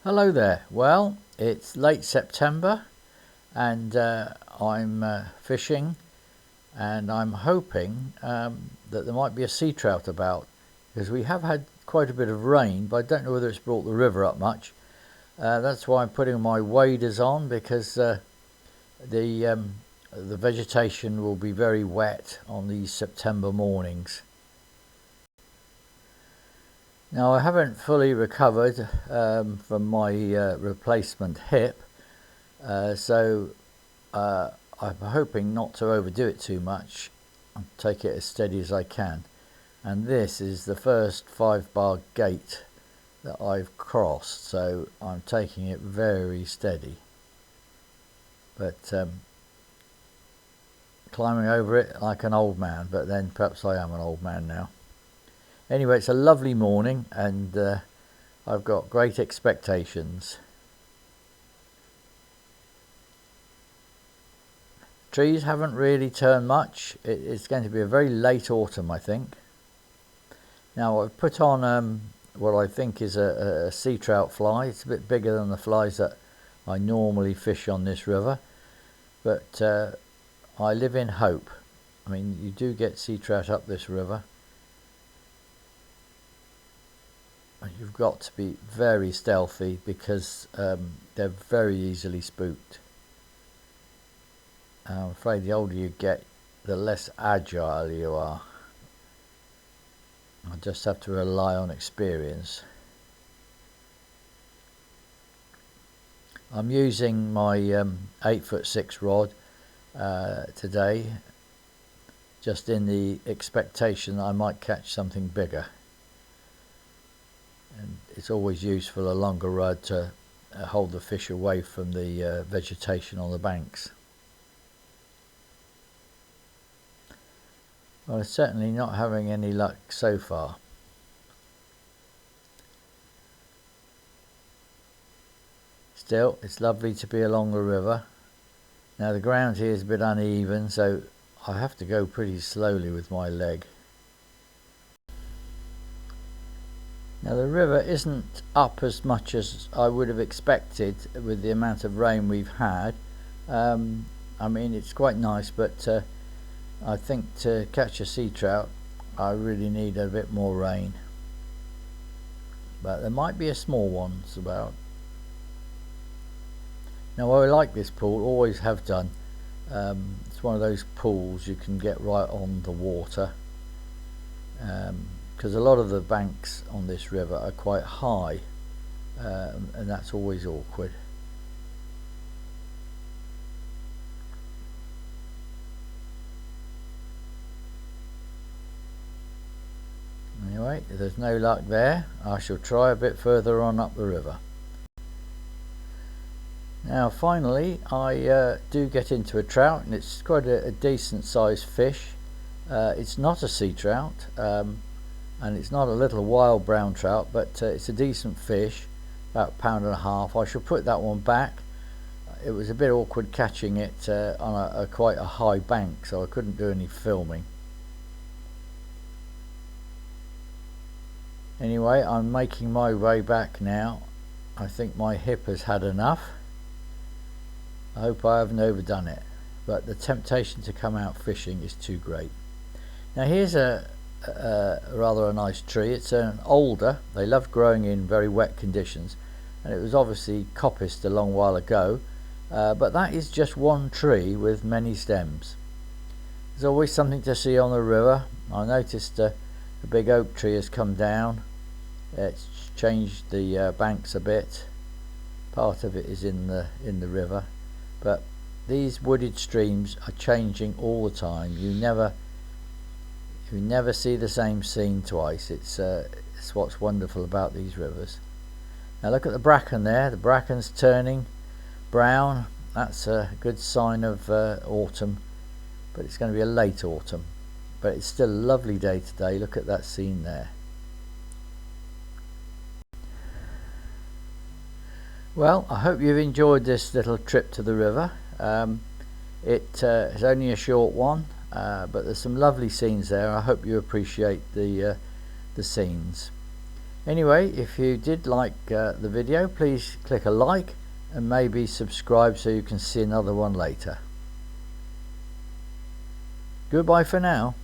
Hello there. Well, it's late September and I'm fishing, and I'm hoping that there might be a sea trout about, because we have had quite a bit of rain, but I don't know whether it's brought the river up much. That's why I'm putting my waders on, because the vegetation will be very wet on these September mornings. Now, I haven't fully recovered from my replacement hip, so I'm hoping not to overdo it too much and take it as steady as I can. And this is the first 5-bar gate that I've crossed, so I'm taking it very steady. But climbing over it like an old man, but then perhaps I am an old man now. Anyway, it's a lovely morning, and I've got great expectations. Trees haven't really turned much. It's going to be a very late autumn, I think. Now, I've put on what I think is a sea trout fly. It's a bit bigger than the flies that I normally fish on this river, but I live in hope. I mean, you do get sea trout up this river. You've got to be very stealthy, because they're very easily spooked. I'm afraid the older you get, the less agile you are. I just have to rely on experience. I'm using my 8'6" rod today, just in the expectation that I might catch something bigger. And it's always useful, a longer rod, to hold the fish away from the vegetation on the banks. Well, I'm certainly not having any luck so far. Still, it's lovely to be along the river. Now, the ground here is a bit uneven, so I have to go pretty slowly with my leg. Now, the river isn't up as much as I would have expected with the amount of rain we've had. I mean, it's quite nice, but I think to catch a sea trout I really need a bit more rain. But there might be a small one about. Now, I like this pool, always have done. It's one of those pools you can get right on the water, because a lot of the banks on this river are quite high, and that's always awkward. Anyway, if there's no luck there, I shall try a bit further on up the river. Now, finally, I do get into a trout, and it's quite a decent sized fish. It's not a sea trout, and it's not a little wild brown trout, but it's a decent fish, about £1.5. I shall put that one back. It was a bit awkward catching it on quite a high bank, so I couldn't do any filming. Anyway, I'm making my way back now. I think my hip has had enough. I hope I haven't overdone it, but the temptation to come out fishing is too great. Now, here's rather a nice tree. It's an alder. They love growing in very wet conditions, and it was obviously coppiced a long while ago, but that is just one tree with many stems. There's always something to see on the river. I noticed a big oak tree has come down. It's changed the banks a bit. Part of it is in the river, but these wooded streams are changing all the time. You never see the same scene twice. It's what's wonderful about these rivers. Now, look at the bracken there. The bracken's turning brown. That's a good sign of autumn, but it's going to be a late autumn. But it's still a lovely day today. Look at that scene there. Well, I hope you've enjoyed this little trip to the river. It's only a short one, but there's some lovely scenes there. I hope you appreciate the scenes. Anyway, if you did like the video, please click a like and maybe subscribe so you can see another one later. Goodbye for now.